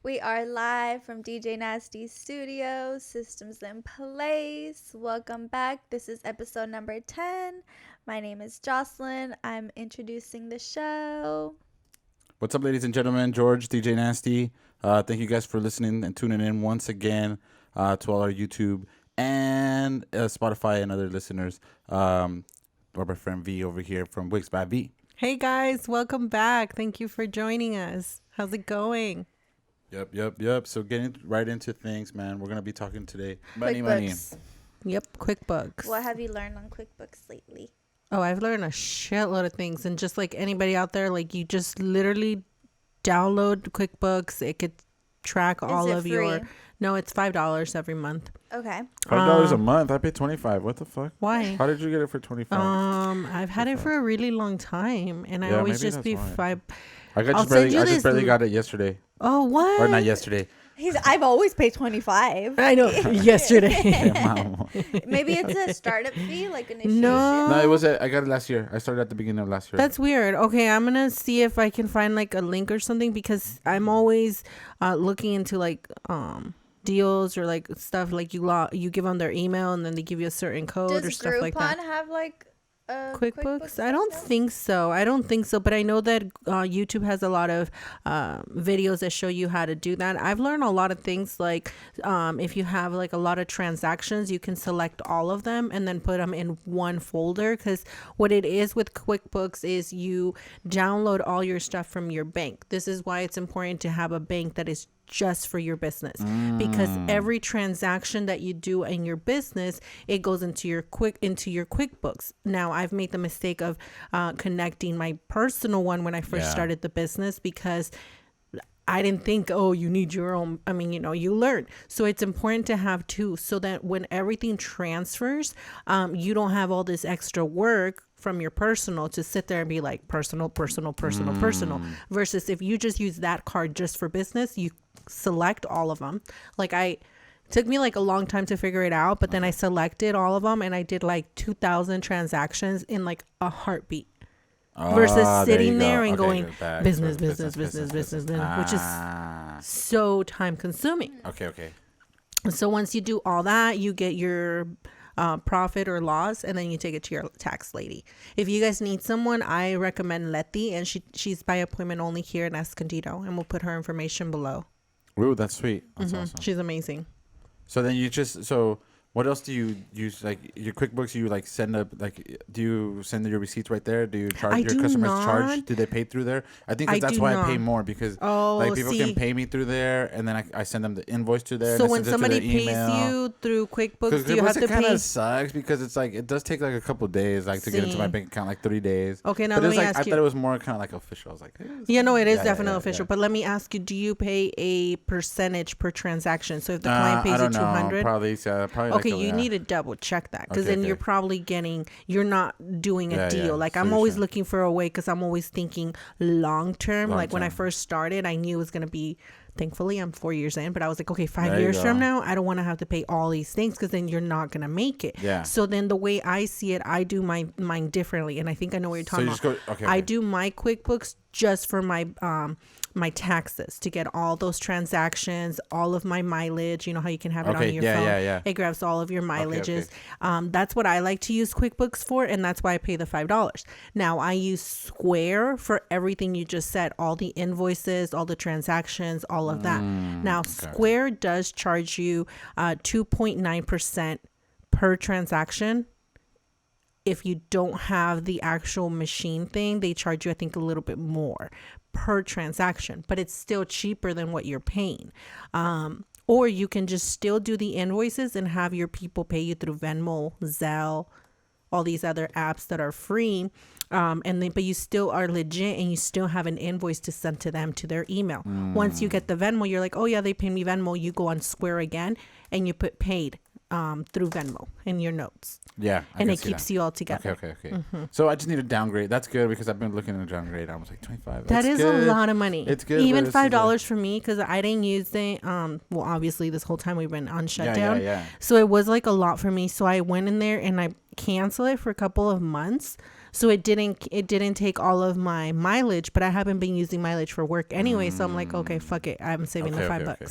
We are live from DJ Nasty's studio, systems in place. Welcome back. This is episode number 10. My name is Jocelyn. I'm introducing the show. What's up, ladies and gentlemen? George, DJ Nasty. Thank you guys for listening and tuning in once again to all our YouTube and Spotify and other listeners. Or my friend V over here from Wix by V. Hey guys, welcome back. Thank you for joining us. How's it going? Yep. So getting right into things, man. We're going to be talking today. Money. Yep, Quickbooks. What have you learned on Quickbooks lately? Oh, I've learned a shitload of things. And just like anybody out there, like you just literally download QuickBooks. It could track all of your... No, it's $5 every month. Okay. $5 a month? I pay $25. What the fuck? Why? How did you get it for $25? I've had it for a really long time. And I always just be $5. I just barely got it yesterday. Oh, what? Or not yesterday. I've always paid $25. I know. Yesterday. Maybe it's a startup fee, like initiation. No, it was. I got it last year. I started at the beginning of last year. That's weird. Okay, I'm gonna see if I can find like a link or something because I'm always looking into like deals or like stuff like you give them their email and then they give you a certain code or stuff like that. Does Groupon have like QuickBooks? I don't think so. But I know that YouTube has a lot of videos that show you how to do that. I've learned a lot of things like if you have like a lot of transactions, you can select all of them and then put them in one folder. Because what it is with QuickBooks is you download all your stuff from your bank. This is why it's important to have a bank that is just for your business, because every transaction that you do in your business, it goes into your QuickBooks. Now, I've made the mistake of connecting my personal one when I first started the business because I didn't think, you need your own. I mean, you learn. So it's important to have two so that when everything transfers, you don't have all this extra work from your personal to sit there and be like personal. Versus if you just use that card just for business, you select all of them. Like took me like a long time to figure it out, but then I selected all of them and I did like 2,000 transactions in like a heartbeat. Versus sitting there and going business, which is so time consuming. Okay. So once you do all that, you get your profit or loss, and then you take it to your tax lady. If you guys need someone, I recommend Letty, and she's by appointment only here in Escondido, and we'll put her information below. Ooh, that's sweet. That's awesome. She's amazing. So then what else do you use? Like your QuickBooks, you like do you send your receipts right there? Do you charge your customers charge? Do they pay through there? I think that's why I pay more because people can pay me through there, and then I send them the invoice to there. So when somebody pays you through QuickBooks, do you have to pay? It kind of sucks because it's like it does take like a couple of days, like to get into my bank account, like 3 days. Okay, now let me ask you. I thought it was more kind of like official. I was like, it is definitely official. But let me ask you: do you pay a percentage per transaction? So if the client pays you $200, probably. Okay, you need to double check that because then you're probably you're not doing a deal. Like I'm always looking for a way because I'm always thinking long term. Like when I first started, I knew it was going to be, thankfully I'm 4 years in, but I was like, okay, 5 years from now, I don't want to have to pay all these things because then you're not going to make it. Yeah. So then the way I see it, I do mine differently. And I think I know what you're talking about. I do my QuickBooks just for my taxes to get all those transactions, all of my mileage. You know how you can have it on your phone. Yeah. It grabs all of your mileages. That's what I like to use QuickBooks for, and that's why I pay the $5. Now I use Square for everything you just said, all the invoices, all the transactions, all of that. Now Square does charge you 2.9% per transaction. If you don't have the actual machine thing, they charge you, I think, a little bit more per transaction, but it's still cheaper than what you're paying. Or you can just still do the invoices and have your people pay you through Venmo, Zelle, all these other apps that are free. But you still are legit and you still have an invoice to send to them to their email. Once you get the Venmo, you're like, oh yeah, they pay me Venmo. You go on Square again and you put paid through Venmo in your notes. Yeah. And it keeps you all together. Okay. So I just need to downgrade. That's good because I've been looking to downgrade. I was like 25. That is good. A lot of money. It's good. Even $5 for me because I didn't use it. Well, obviously this whole time we've been on shutdown. Yeah. So it was like a lot for me. So I went in there and I canceled it for a couple of months So it didn't take all of my mileage, but I haven't been using mileage for work anyway. So I'm like, okay, fuck it. I'm saving the $5. Okay.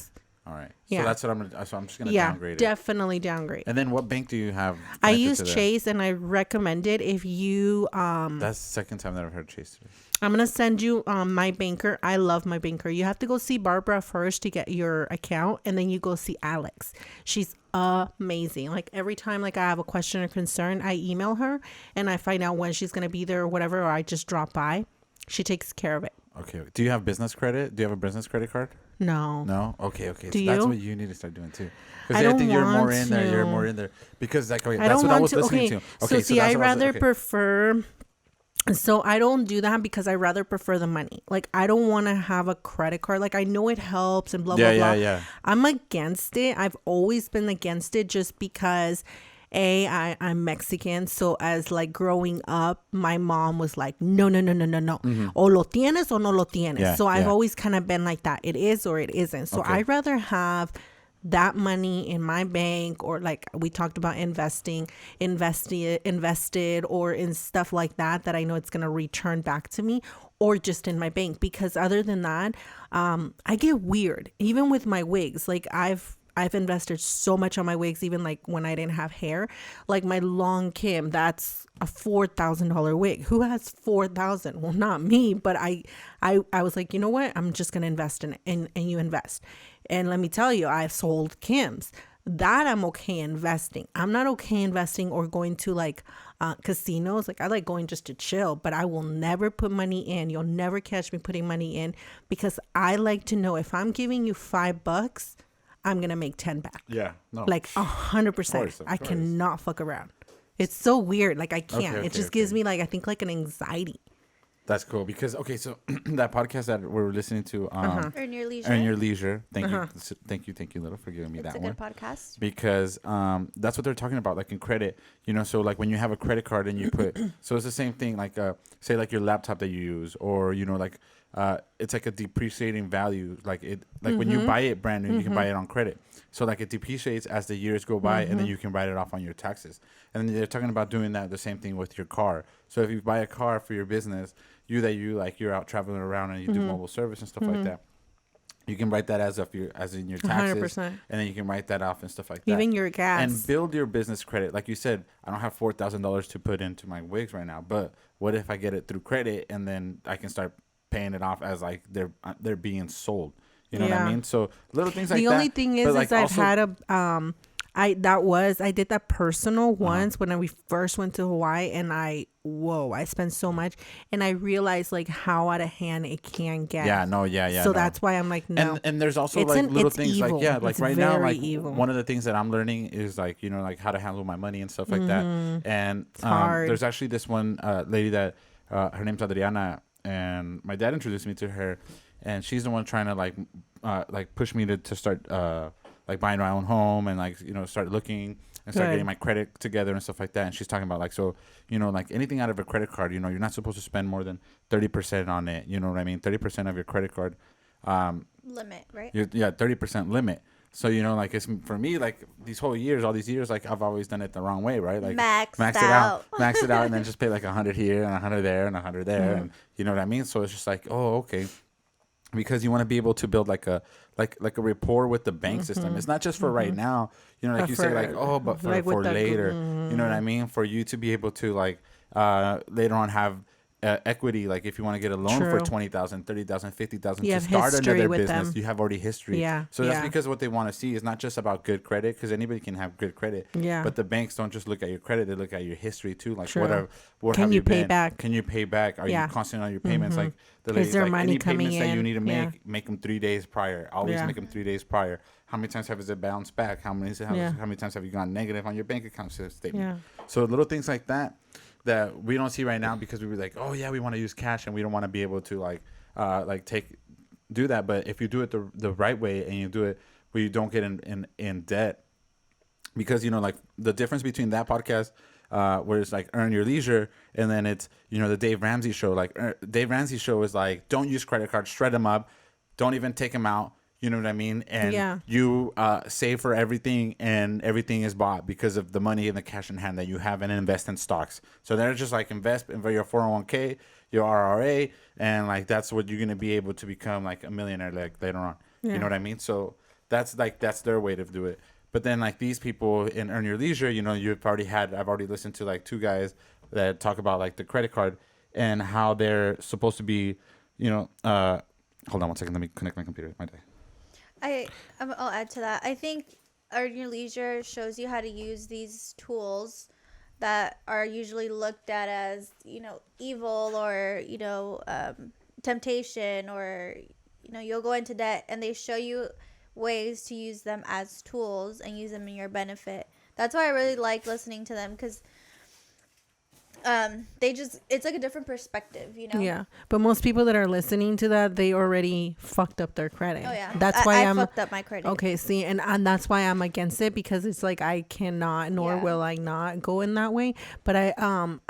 All right. Yeah. So that's what I'm going to, so I'm just going to downgrade it. Definitely downgrade. And then what bank do you have? I use Chase, and I recommend it if you, That's the second time that I've heard Chase today. I'm going to send you my banker. I love my banker. You have to go see Barbara first to get your account, and then you go see Alex. She's amazing. Like every time like I have a question or concern, I email her and I find out when she's going to be there or whatever, or I just drop by. She takes care of it. Okay. Do you have business credit? Do you have a business credit card? No. No? Okay. Do so that's you? what you need to start doing too. Because I think you're more in there. You're more in there. Because like, okay, that's what I was listening to. Okay, so see, I rather prefer... So I don't do that because I rather prefer the money. Like I don't want to have a credit card. Like I know it helps and blah, blah, blah. Yeah. I'm against it. I've always been against it just because... I'm Mexican, so as like growing up, my mom was like, no. Mm-hmm. O lo tienes o no lo tienes. Yeah, so I've always kind of been like that. It is or it isn't. So I'd rather have that money in my bank, or like we talked about invested or in stuff like that I know it's going to return back to me, or just in my bank. Because other than that, I get weird even with my wigs. Like I've invested so much on my wigs, even like when I didn't have hair. Like my long Kim, that's a $4,000 wig. Who has $4,000? Well, not me, but I was like, you know what? I'm just gonna invest in it, and you invest. And let me tell you, I've sold Kims. That I'm okay investing. I'm not okay investing or going to like casinos. Like I like going just to chill, but I will never put money in. You'll never catch me putting money in, because I like to know if I'm giving you $5, I'm going to make 10 back. Yeah. No. Like 100%. I cannot fuck around. It's so weird. Like I can't. It just gives me like, I think like an anxiety. That's cool because, so that podcast that we're listening to, Earn Your Leisure. Thank you, Little, for giving me that one. It's a good podcast. Because that's what they're talking about, like in credit, so like when you have a credit card and you put, so it's the same thing, like say like your laptop that you use, or, like it's like a depreciating value, like when you buy it brand new, you can buy it on credit. So like it depreciates as the years go by, and then you can write it off on your taxes. And they're talking about doing the same thing with your car. So if you buy a car for your business, you're out traveling around and you do mobile service and stuff like that, you can write that as in your taxes, 100%. And then you can write that off and stuff like that. Even your gas. And build your business credit. Like you said, I don't have $4,000 to put into my wigs right now, but what if I get it through credit and then I can start paying it off as like they're being sold? You know what I mean? So little things like that. The only thing is I've had I did that personal once when we first went to Hawaii, and I spent so much, and I realized like how out of hand it can get. So that's why I'm like, no. And there's also like little things evil. Like, like it's right now, like evil. One of the things that I'm learning is like, like how to handle my money and stuff like that. And there's actually this one lady that her name's Adriana, and my dad introduced me to her, and she's the one trying to like push me to start like buying my own home and like start looking and start getting my credit together and stuff like that. And she's talking about like, so like anything out of a credit card, you're not supposed to spend more than 30% on it. You know what I mean? 30% of your credit card limit, right? 30% limit. So like it's for me, like all these years, like I've always done it the wrong way, right? Like max it out, and then just pay like 100 here and 100 there and 100 there, and you know what I mean. So it's just like, oh, okay. Because you want to be able to build like a rapport with the bank system. It's not just for right now, like you say, like, oh, but for, like for later, you know what I mean? For you to be able to like later on have equity, like if you want to get a loan for $20,000, $30,000, $50,000 to start another business, you have already history. So that's because what they want to see is not just about good credit, because anybody can have good credit. But the banks don't just look at your credit; they look at your history too. Like what have you pay back? Can you pay back? Are you constant on your payments? Like is there money any coming payments in? That you need to make them 3 days prior. Always make them 3 days prior. How many times has it bounced back? How many times have you gone negative on your bank account statement? So little things like that we don't see right now, because we were like, oh yeah, we want to use cash and we don't want to be able to do that. But if you do it the right way, and you do it where you don't get in debt, because like the difference between that podcast where it's like Earn Your Leisure, and then it's the Dave Ramsey show. Like Dave Ramsey show is like, don't use credit cards, shred them up, don't even take them out. You know what I mean? And you save for everything, and everything is bought because of the money and the cash in hand that you have and invest in stocks. So they're just like invest in your 401k, your RRA, and like that's what you're gonna be able to become like a millionaire like later on. You know what I mean? So that's their way to do it. But then like these people in Earn Your Leisure, you know, I've already listened to like 2 guys that talk about like the credit card and how they're supposed to be, you know, hold on one second, let me connect my computer. My day. I'll add to that. I think Earn Your Leisure shows you how to use these tools that are usually looked at as, you know, evil or, you know, temptation, or, you know, you'll go into debt, and they show you ways to use them as tools and use them in your benefit. That's why I really like listening to them, because it's like a different perspective, you know. Yeah, but most people that are listening to that, they already fucked up their credit. Oh yeah, that's why I fucked up my credit. Okay, see, and that's why I'm against it, because it's like I cannot, nor will I not go in that way. But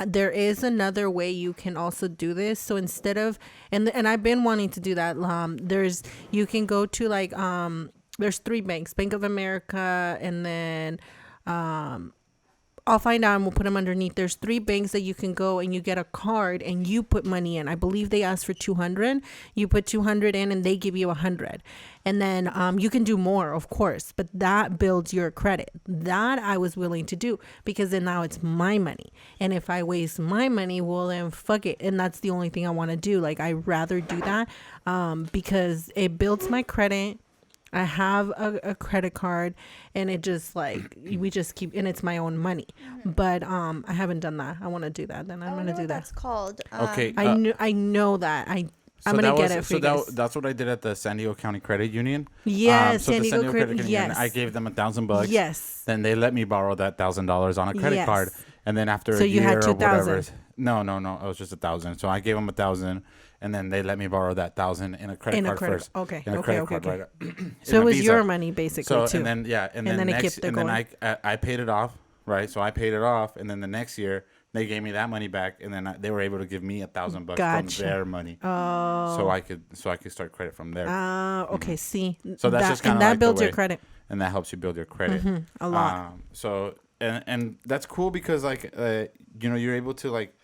there is another way you can also do this. So instead of and I've been wanting to do that. You can go to like there's 3 banks, Bank of America, and then I'll find out and we'll put them underneath. There's 3 banks that you can go and you get a card and you put money in. I believe they ask for 200. You put 200 in and they give you 100. And then you can do more, of course, but that builds your credit. That I was willing to do, because then now it's my money. And if I waste my money, well then fuck it. And that's the only thing I want to do. Like, I'd rather do that because it builds my credit. I have a credit card, and it just like we just keep, and it's my own money. But I haven't done that. I want to do that. Then I'm gonna do that. That's called. Okay. I know that. I'm gonna get it. So that's what I did at the San Diego County Credit Union. Yes, so San Diego Credit Union. I gave them $1,000. Yes. Then they let me borrow that $1,000 on a credit card, and then after so a year you had or whatever. 2,000. No, it was just 1,000. So I gave them 1,000. And then they let me borrow that 1,000 in a credit card first. Okay. In a credit card, right? So it was your money basically too. And then I paid it off, right? So I paid it off, and then the next year they gave me that money back, and then they were able to give me $1,000 from their money. Oh. So I could start credit from there. Okay. See. So that's just kind of that like builds your credit. And that helps you build your credit a lot. So and that's cool because like you know, you're able to like,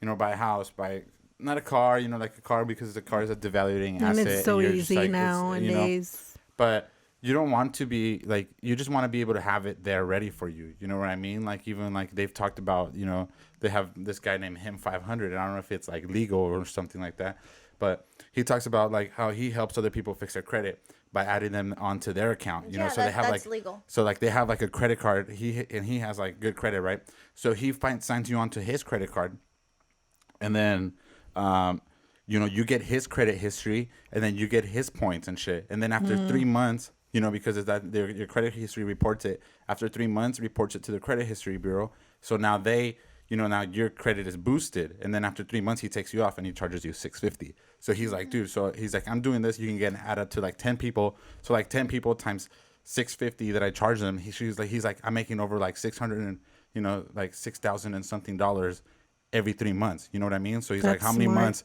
you know, buy a house, buy. Not a car, you know, like a car, because the car is a devaluing asset. And it's so easy like, nowadays. You know, but you don't want to be like, you just want to be able to have it there ready for you. You know what I mean? Like, even like they've talked about, you know, they have this guy named Him 500. And I don't know if it's like legal or something like that, but he talks about like how he helps other people fix their credit by adding them onto their account. You know, so they have that's like legal. So like they have like a credit card. He has like good credit, right? So he signs you onto his credit card, and then you know, you get his credit history, and then you get his points and shit. And then after 3 months, you know, because of that, your credit history reports it. After 3 months, reports it to the credit history bureau. So now now your credit is boosted. And then after 3 months, he takes you off and he charges you $650. So he's like, dude, I'm doing this. You can get added to like 10 people. So like 10 people times $650 that I charge them. He's like, I'm making over like 600 and, you know, like 6,000 and something dollars every 3 months. You know what I mean? So he's like, how many months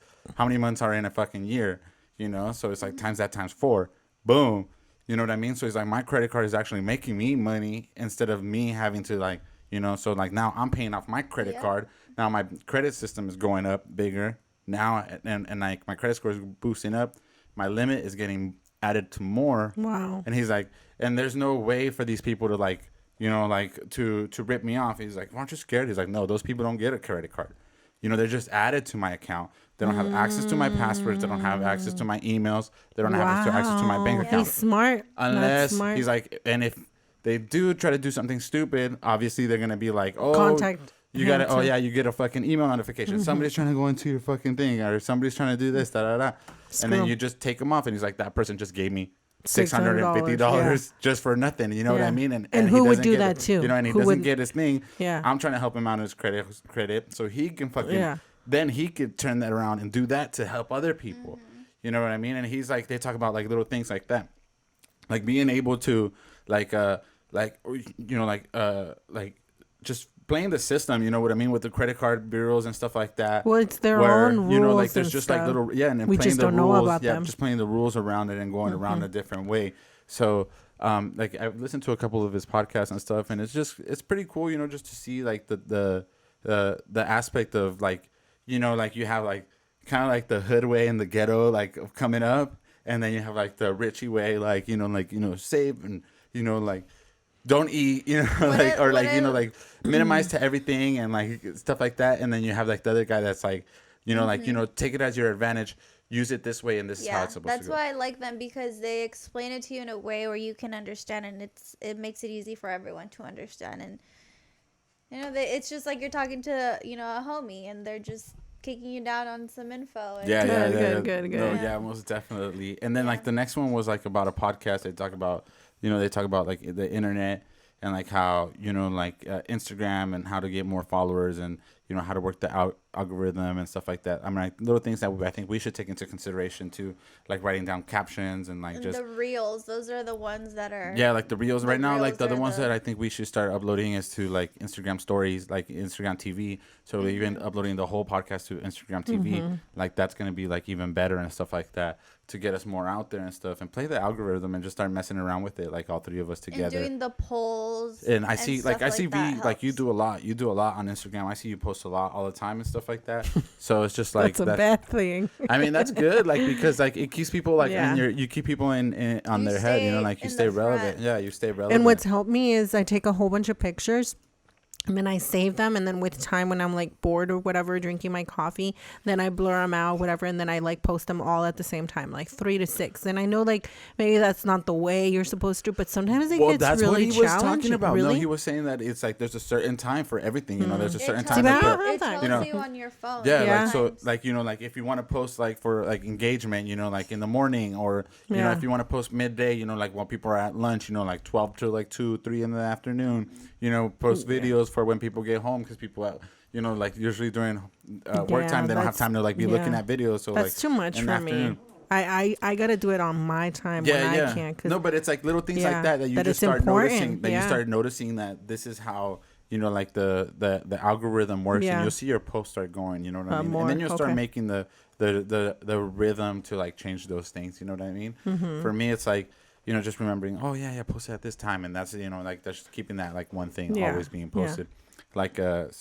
are in a fucking year? You know? So it's like times 4. Boom. You know what I mean? So he's like, my credit card is actually making me money instead of me having to like, you know, so like now I'm paying off my credit card. Now my credit system is going up bigger now, and like my credit score is boosting up. My limit is getting added to more. Wow. And he's like, and there's no way for these people to like, you know, like to rip me off. He's like, aren't you scared? He's like, no, those people don't get a credit card. You know, they're just added to my account. They don't have access to my passwords. They don't have access to my emails. They don't have access to my bank account. He's smart. Unless he's like, and if they do try to do something stupid, obviously they're going to be like, oh, contact. You got to, you get a fucking email notification. Somebody's trying to go into your fucking thing, or somebody's trying to do this, and then you just take them off. And he's like, that person just gave me $650 just for nothing. You know what I mean? And who would do that too? You know, and he doesn't get his thing. Yeah. I'm trying to help him out on his credit so he can fucking, then he could turn that around and do that to help other people. You know what I mean? And he's like, they talk about like little things like that. Like being able to like just playing the system, you know what I mean, with the credit card bureaus and stuff like that. Well, it's their own rules, you know, like there's just stuff. like little, and then we playing just the don't rules, know about them. just playing the rules around it and going around a different way. So, like I've listened to a couple of his podcasts and stuff, and it's pretty cool, you know, just to see like the aspect of like, you know, like you have like kind of like the hood way and the ghetto like of coming up, and then you have like the richie way, like, you know, save and, you know, like don't eat, you know, like minimize to everything and like stuff like that. And then you have like the other guy that's like, you know, like, you know, take it as your advantage, use it this way, and this is how it's supposed to go. That's why I like them, because they explain it to you in a way where you can understand, and it makes it easy for everyone to understand. And you know, it's just like you're talking to, you know, a homie, and they're just kicking you down on some info. And Good. No, yeah, most definitely. And then like the next one was like about a podcast. They talk about like the internet and like how, you know, like Instagram and how to get more followers and, you know, how to work the algorithm and stuff like that. I mean, like little things that I think we should take into consideration too, like writing down captions and like just the reels. Those are the ones that are like the reels right now. Like the other ones that I think we should start uploading is to like Instagram stories, like Instagram TV. So even uploading the whole podcast to Instagram TV, like that's gonna be like even better and stuff like that to get us more out there and stuff, and play the algorithm and just start messing around with it, like all three of us together. And doing the polls. And I see V, like you helps. do a lot. You do a lot on Instagram. I see you post a lot all the time and stuff like that. So it's just like that's a bad thing. I mean, that's good, like, because like it keeps people like you keep people in on their head, you know, like you stay relevant. Yeah, you stay relevant. And what's helped me is I take a whole bunch of pictures. And then I save them, and then with time, when I'm like bored or whatever, drinking my coffee, then I blur them out, whatever, and then I like post them all at the same time, like 3 to 6. And I know like maybe that's not the way you're supposed to, but sometimes it gets that's really what he was challenging. talking about. Really? No, he was saying that it's like there's a certain time for everything. You know, there's a certain time. It tells you on your phone. Yeah, like so, like, you know, like if you want to post like for like engagement, you know, like in the morning, or you know, if you want to post midday, you know, like while people are at lunch, you know, like 12 to like 2, 3 in the afternoon, you know, post videos for when people get home, because people, you know, like usually during work time, they don't have time to like be looking at videos. So that's like too much for me. I gotta do it on my time when I can. No, but it's like little things like that you just start noticing. That you start noticing that this is how, you know, like the algorithm works, and you'll see your posts start going. You know what I mean? And then you'll start making the rhythm to like change those things. You know what I mean? For me, it's like, you know, just remembering, oh yeah, post it at this time, and that's, you know, like that's just keeping that like one thing always being posted. Like and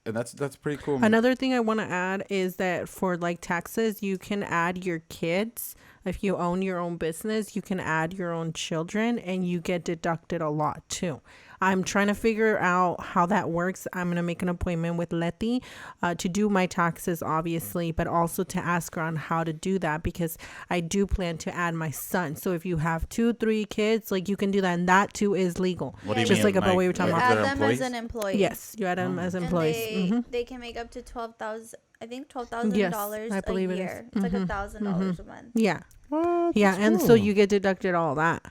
that's pretty cool. Another thing I want to add is that for like taxes, you can add your kids. If you own your own business, you can add your own children, and you get deducted a lot too. I'm trying to figure out how that works. I'm going to make an appointment with Letty to do my taxes, obviously, but also to ask her on how to do that, because I do plan to add my son. So if you have 2, 3 kids, like you can do that, and that too is legal. What do you just mean? like about what you were talking about. You add them as an employee. Yes, you add them as employees. And they can make up to $12,000. I think $12,000 I believe a year. It's like $1,000 a month. Yeah. What? Yeah, and so you get deducted all that.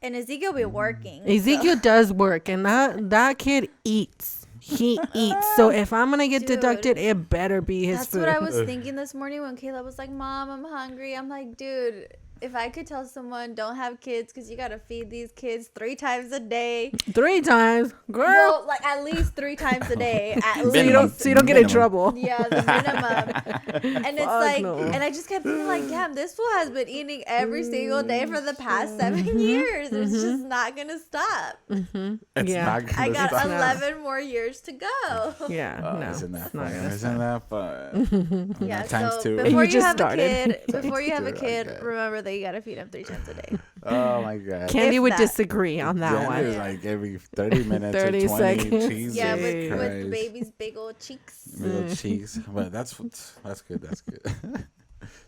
And Ezekiel be working. Ezekiel does work, and that kid eats. He eats. So if I'm gonna get deducted, it better be his food. That's what I was thinking this morning when Kayla was like, "Mom, I'm hungry." I'm like, dude, if I could tell someone don't have kids because you gotta feed these kids 3 times a day. 3 times, girl. Well, like at least 3 times a day. At least. So you don't get in trouble. Yeah, the minimum. And it's like, and I just kept thinking like, damn, this fool has been eating every single day for the past 7 years. It's just not gonna stop. It's not gonna I got stop. 11 more years to go. Yeah, no, isn't that fun? Isn't that fun? Yeah, times so 2. before You you just have started. before you have a kid, remember that you gotta feed him 3 times a day. Oh my god. Candy would that. disagree on that one. Is like every 30 minutes 30 or 20 seconds. cheese. Yeah, with baby's big old cheeks. Little cheeks. But that's good. That's good.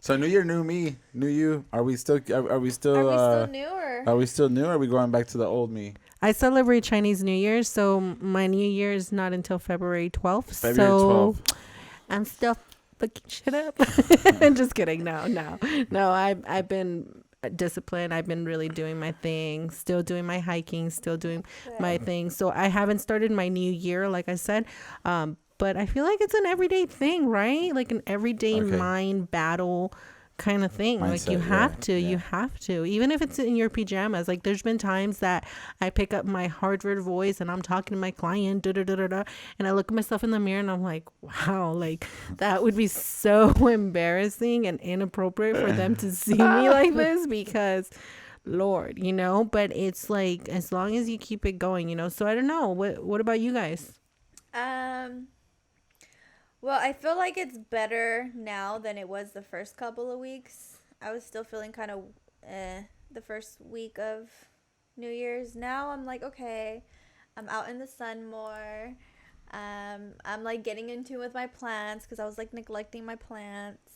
So new year, new me, new you. Are we still new, or Are we still new, or are we going back to the old me? I celebrate Chinese New Year, so my New Year is not until February 12th. February 12th. I'm still fucking shit up. Just kidding. No. I've been disciplined. I've been really doing my thing, still doing my hiking, still doing my thing. So I haven't started my new year, like I said. But I feel like it's an everyday thing, right? Like an everyday mind battle kind of thing. Mindset, like you have to, even if it's in your pajamas. Like there's been times that I pick up my Harvard voice and I'm talking to my client, and I look at myself in the mirror and I'm like, wow, like that would be so embarrassing and inappropriate for them to see me like this, because Lord, but it's like, as long as you keep it going, so I don't know. What about you guys? Well, I feel like it's better now than it was the first couple of weeks. I was still feeling kind of the first week of New Year's. Now I'm like, okay, I'm out in the sun more. I'm like getting in tune with my plants because I was like neglecting my plants.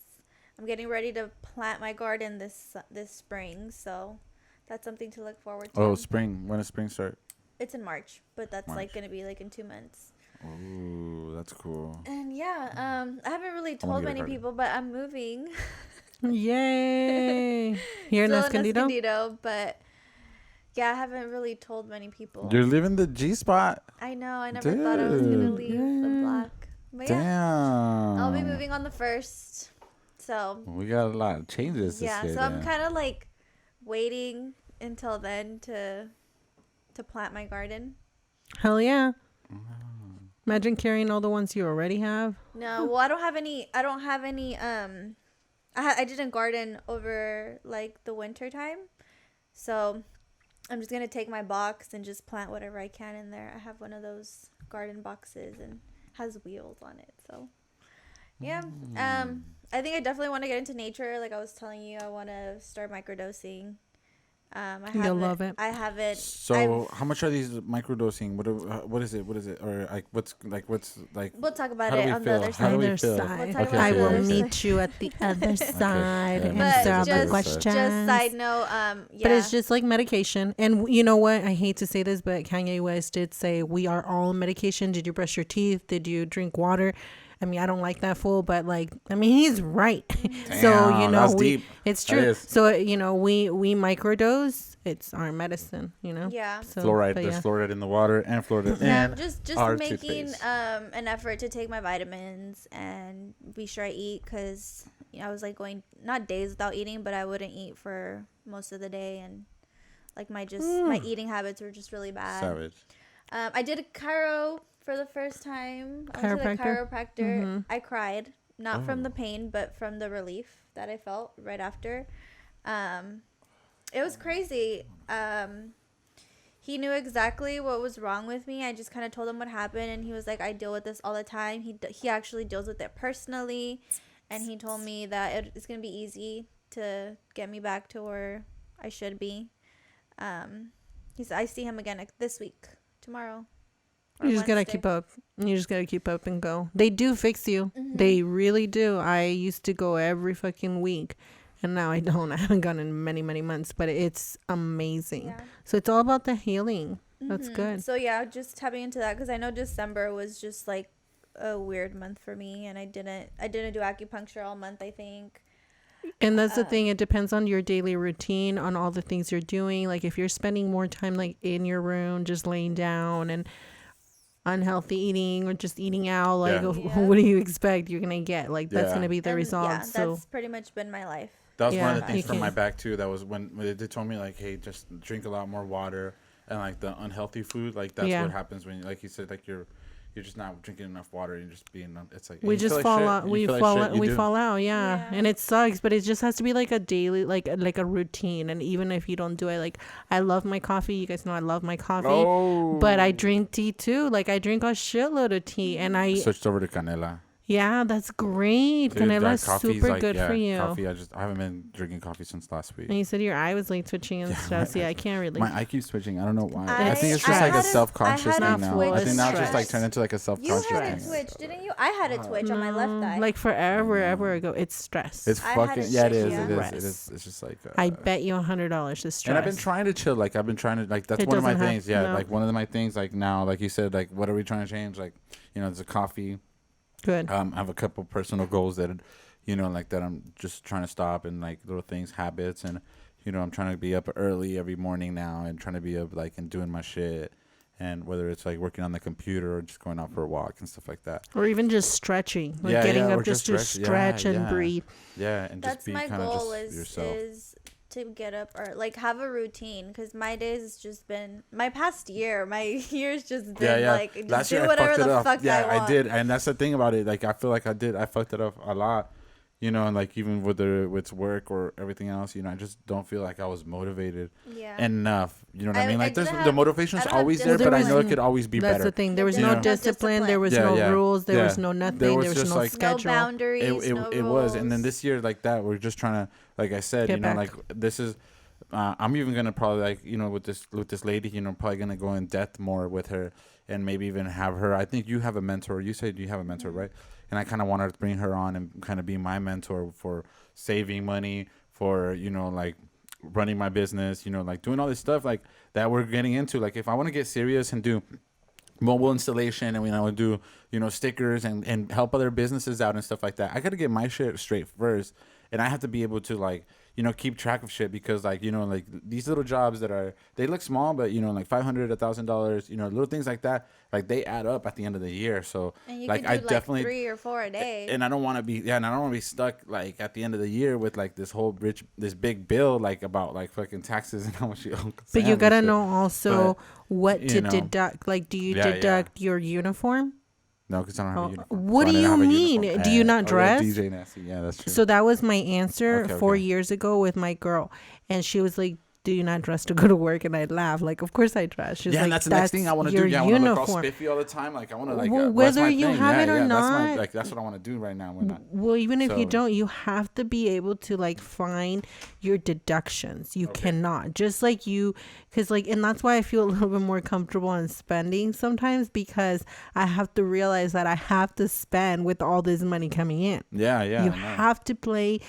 I'm getting ready to plant my garden this spring, so that's something to look forward to. Oh, spring. When does spring start? It's in March, but that's like going to be like in 2 months. Oh, that's cool. And yeah, I haven't really told many people, but I'm moving. Yay! Here in Escondido? But yeah, I haven't really told many people. You're living the G spot. I know. I never thought I was gonna leave the block. But Damn. I'll be moving on the 1st. So we got a lot of changes this year. So I'm kind of like waiting until then to plant my garden. Hell yeah. Imagine carrying all the ones you already have. No, well, I don't have any. I didn't garden over like the winter time, so I'm just gonna take my box and just plant whatever I can in there. I have one of those garden boxes and has wheels on it. So yeah, I think I definitely want to get into nature. Like I was telling you, I want to start microdosing. You'll love it. I have it. So how much are these microdosing? What is it? Or what's like? We'll talk about it on the other side. We'll I will meet you at the other side and answer all the questions. Just side note, But it's just like medication. And you know what? I hate to say this, but Kanye West did say we are all on medication. Did you brush your teeth? Did you drink water? I mean, I don't like that fool, but like, I mean, he's right. Damn, so, deep. It's true. So, we microdose. It's our medicine, Yeah. So, fluoride. There's fluoride in the water and fluoride in just making an effort to take my vitamins and be sure I eat, because I was like going not days without eating, but I wouldn't eat for most of the day, and like my eating habits were just really bad. Savage. I did a chiro for the first time. I went to the chiropractor. Mm-hmm. I cried, not from the pain, but from the relief that I felt right after. It was crazy. He knew exactly what was wrong with me. I just kind of told him what happened, and he was like, I deal with this all the time. He actually deals with it personally, and he told me that it's going to be easy to get me back to where I should be. He said, I see him again this week, tomorrow. You just gotta keep up. You just gotta keep up and go. They do fix you. Mm-hmm. They really do. I used to go every fucking week, and now I don't. I haven't gone in many, many months, but it's amazing. Yeah. So it's all about the healing. Mm-hmm. That's good. So yeah, just tapping into that, because I know December was just like a weird month for me, and I didn't do acupuncture all month, I think. And that's the thing. It depends on your daily routine, on all the things you're doing. Like if you're spending more time like in your room, just laying down and unhealthy eating or just eating out, like what do you expect you're gonna get? Like that's gonna be the result. Yeah, that's pretty much been my life. That was one of the things from my back too. That was when they told me like, hey, just drink a lot more water, and like the unhealthy food, like that's what happens when, like you said, like you're just not drinking enough water and just being, it's like we just fall out. We fall out. Yeah. And it sucks, but it just has to be like a daily, like a routine. And even if you don't do it, like I love my coffee. You guys know I love my coffee, but I drink tea too. Like I drink a shitload of tea, and I switched over to canela. Yeah, that's great. Canela's super good for you. Coffee, I haven't been drinking coffee since last week. And you said your eye was like twitching and stuff. Yeah, I can't really. My eye keeps twitching. I don't know why. I think it's just like a self-conscious thing now. I think now it's just like turned into like a self-conscious thing. You had a twitch, didn't you? I had a twitch on my left eye. Like forever ago. it's stress. It's fucking, it is. It's just like. I bet you $100 is stress. And I've been trying to chill. Like I've been trying to, like that's one of my things. Yeah, like one of my things. Like now, like you said, like what are we trying to change? Like, there's a coffee. Good. I have a couple personal goals that, like that I'm just trying to stop, and like little things, habits, and I'm trying to be up early every morning now, and trying to be up like and doing my shit, and whether it's like working on the computer or just going out for a walk and stuff like that, or even just stretching, like getting up just to stretch and breathe. Yeah, and that's just be my kind of goal just yourself. is to get up or like have a routine, because my days has just been my past year. My year's just been like just last year do whatever the fuck I want. I did, and that's the thing about it. Like I feel like I fucked it up a lot. You know, and like even with work or everything else, you know, I just don't feel like I was motivated enough. You know what I mean? Like the motivation's always there, but I know it could always be better. That's the thing. There was no discipline. There was no rules. There was no nothing. There was no like, schedule. No boundaries. It was, and then this year like that, we're just trying to, like I said, you know, like this is. I'm even gonna probably like, you know, with this lady, you know, probably gonna go in depth more with her, and maybe even have her. I think you have a mentor. You said you have a mentor, right? And I kind of wanted to bring her on and kind of be my mentor for saving money, for, you know, like running my business, you know, like doing all this stuff like that we're getting into. Like if I want to get serious and do mobile installation, and we know do, you know, stickers and help other businesses out and stuff like that, I got to get my shit straight first, and I have to be able to like, you know, keep track of shit, because like, you know, like these little jobs that they look small, but you know, like $500, $1,000, you know, little things like that, like they add up at the end of the year. So and you like can do, I definitely 3 or 4 a day, and I don't want to be stuck like at the end of the year with like this big bill like about like fucking taxes and how much you owe. But you gotta know also what to deduct. Like, do you deduct your uniform? No, because I don't have a uniform. What do you mean? Do you not dress? DJ Nasty. Yeah, that's true. So that was my answer 4 years ago with my girl. And she was like, do you not dress to go to work? And I'd laugh. Like, of course I dress. She's like, and that's the next thing I want to do. Yeah, I want to look all spiffy all the time. Like, I want to like, well, whether you have it or not. That's what I want to do right now. Well, even if you don't, you have to be able to like find your deductions. You cannot. Just like you, because like, and that's why I feel a little bit more comfortable in spending sometimes, because I have to realize that I have to spend with all this money coming in. Yeah. You have to play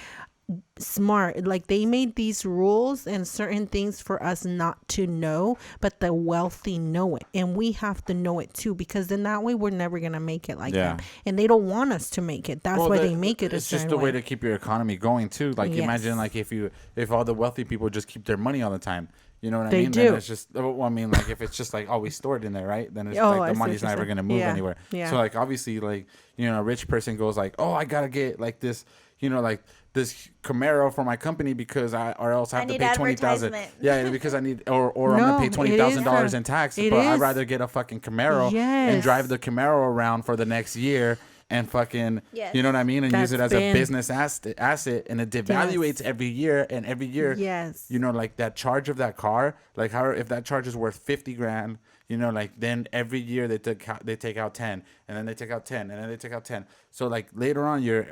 smart. Like, they made these rules and certain things for us not to know, but the wealthy know it, and we have to know it too, because then that way we're never gonna make it like them, and they don't want us to make it. That's why they make it. It's just a way to keep your economy going too. Like, imagine like if all the wealthy people just keep their money all the time. You know what I mean? They do. Then it's just, well, I mean, like if it's just like always stored in there, right? Then it's like the money's never gonna move anywhere. So like obviously, like, you know, a rich person goes like, oh, I gotta get like this, you know, like this Camaro for my company because or else I have to pay $20,000. Yeah, because I need or I'm gonna pay $20,000 in tax. But I'd rather get a fucking Camaro and drive the Camaro around for the next year. And fucking, you know what I mean? And use it as a business asset, and it devaluates every year. And every year, you know, like that charge of that car, like how if that charge is worth 50 grand, you know, like then every year they take out 10, and then they take out 10, and then they take out 10. So like later on, your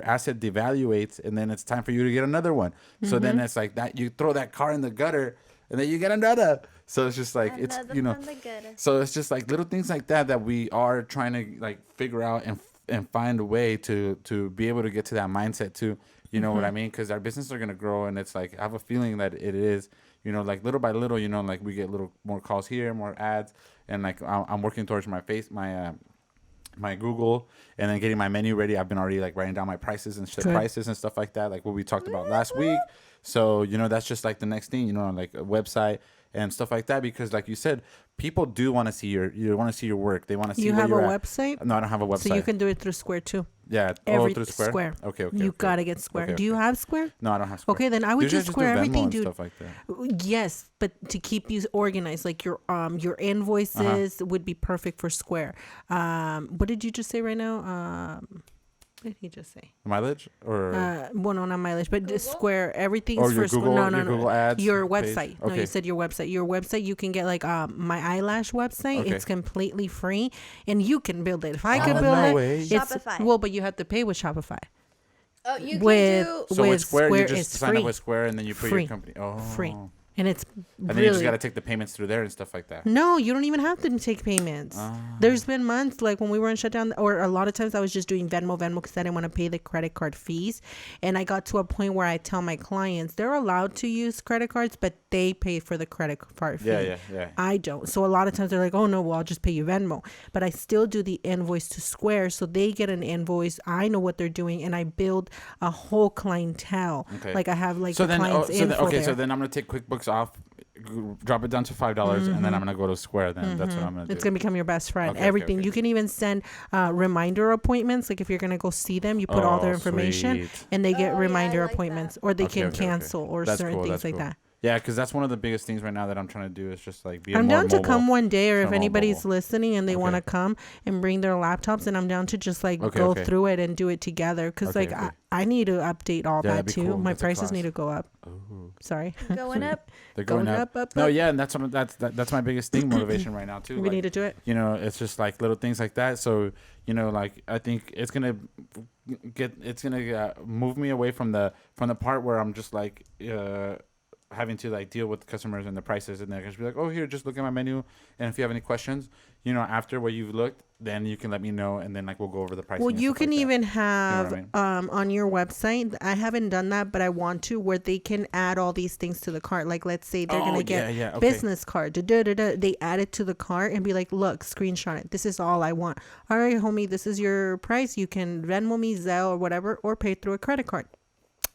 asset devaluates, and then it's time for you to get another one. So then it's like that you throw that car in the gutter, and then you get another. So it's just like it's, you know, so it's just like little things like that we are trying to like figure out and find a way to be able to get to that mindset too. You know what I mean? Because our businesses are gonna grow, and it's like I have a feeling that it is. You know, like little by little, you know, like we get little more calls here, more ads, and like I'm working towards my Google, and then getting my menu ready. I've been already like writing down my prices and stuff like that, like what we talked about last week. So, you know, that's just like the next thing, you know, like a website and stuff like that, because like you said, people do want to see your work. They want to see you have a website. No, I don't have a website. So you can do it through Square too. Yeah, through Square. Okay. You gotta get Square. Do you have Square? No, I don't have Square. Okay, then I would just Square everything, dude. Stuff like that. Yes, but to keep you organized, like your invoices would be perfect for Square. What did you just say right now? What did he just say? Mileage or well, no, not mileage, but Google? Square. Everything's or your for Google, Square. No, Google Ads your website. Okay. No, you said your website. Your website, you can get like my eyelash website. Okay. It's completely free, and you can build it. If I could build it, it's Shopify. Well, but you have to pay with Shopify. Oh, you with, can do. So with Square, you just sign free. up with Square, and then you put your company. Oh, free. And it's and then you just got to take the payments through there and stuff like that. No, you don't even have to take payments. There's been months like when we were in shutdown, or a lot of times I was just doing Venmo because I didn't want to pay the credit card fees. And I got to a point where I tell my clients they're allowed to use credit cards, but they pay for the credit card fee. Yeah. I don't. So a lot of times they're like, oh no, well, I'll just pay you Venmo. But I still do the invoice to Square, so they get an invoice. I know what they're doing, and I build a whole clientele. Okay. Like I have like the clients in for there. So then I'm gonna take QuickBooks off drop it down to $5, and then I'm gonna go to Square. Then that's what I'm gonna do. It's gonna become your best friend. Okay, Everything. okay. You can even send reminder appointments. Like if you're gonna go see them, you put all their information, sweet. and they get Oh, yeah, reminder I like appointments, that. or they Okay, can okay, okay. cancel or That's certain cool, things that's like cool. that. Yeah, because that's one of the biggest things right now that I'm trying to do is just like be I'm more down to mobile. come one day, or if More anybody's mobile. listening and they Okay. want to come and bring their laptops, and I'm down to just like Okay, go okay. through it and do it together. Because Okay, like okay. I need to update all Yeah, that that'd be too. cool. My That's a prices class. need to go up. Ooh. Sorry. Going up. They're going up. No, up. yeah, and that's that's my biggest thing, motivation right now too. We like, need to do it. You know, it's just like little things like that. So like I think it's gonna move me away from the part where I'm just like having to like deal with customers and the prices, and they're gonna be like, oh, here, just look at my menu, and if you have any questions, after what you've looked, then you can let me know, and then like we'll go over the pricing. Well, and you stuff can like that. even You know have what I mean? on your website. I haven't done that, but I want to, where they can add all these things to the cart. Like let's say they're gonna get okay. business card. They add it to the cart and be like, look, screenshot it. This is all I want. All right, homie, this is your price. You can Venmo me, Zelle, or whatever, or pay through a credit card.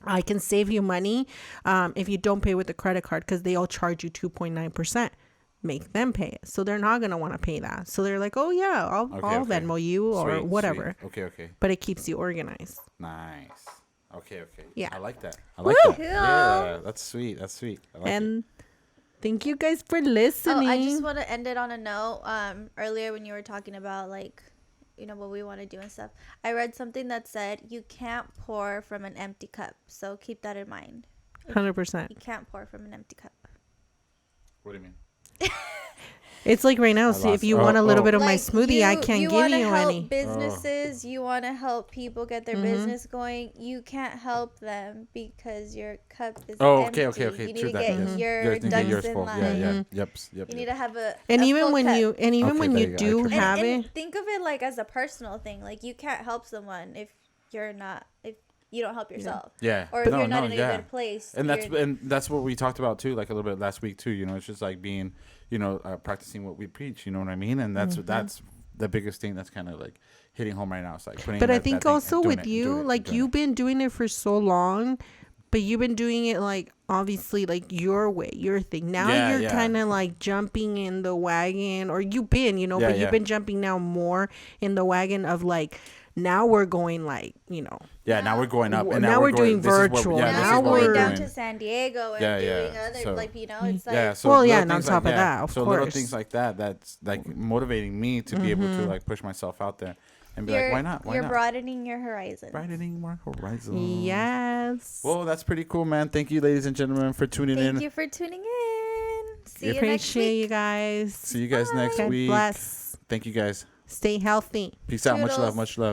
I can save you money if you don't pay with the credit card, because they all charge you 2.9%. Make them pay it. So they're not going to want to pay that. So they're like, oh, yeah, I'll Venmo you or Sweet, whatever. Sweet. Okay. But it keeps you organized. Nice. Okay. Yeah. I like that. Woo! Yeah, that's sweet. I like it. Thank you guys for listening. Oh, I just want to end it on a note. Earlier when you were talking about like, what we want to do and stuff, I read something that said you can't pour from an empty cup. So keep that in mind. 100%. You can't pour from an empty cup. What do you mean? It's like right now, see, if you want a little bit of my smoothie, I can't give you any. Businesses, you want to help people get their business going. You can't help them because your cup is empty. Okay. You need True to that. get your ducks in line. Yeah. Yep. You need to have a even full when cup. when you do have and it, think of it like as a personal thing. Like you can't help someone if you don't help yourself. Yeah. Or if you're not in a good place. And that's what we talked about too, like a little bit last week too. It's just like being, practicing what we preach. You know what I mean? And that's the biggest thing that's kind of like hitting home right now. It's like putting. But I think also with you, like you've been doing it for so long, but you've been doing it like obviously like your way, your thing. Now you're kind of like jumping in the wagon, or you've been, but you've been jumping now more in the wagon of like. Now we're going like, Yeah, now we're going up. And now we're doing virtual. Now we're going down to San Diego and doing other, so, it's like... Yeah, so and on top of that, of course. So little things like that, that's like motivating me to be able to like push myself out there and be like, why not? You're broadening your horizons. Broadening my horizons. Yes. Well, that's pretty cool, man. Thank you, ladies and gentlemen, for tuning in. Thank you for tuning in. See you next Appreciate week. you guys. See you guys next God week. bless. Thank you guys. Stay healthy. Peace out. Toodles. Much love.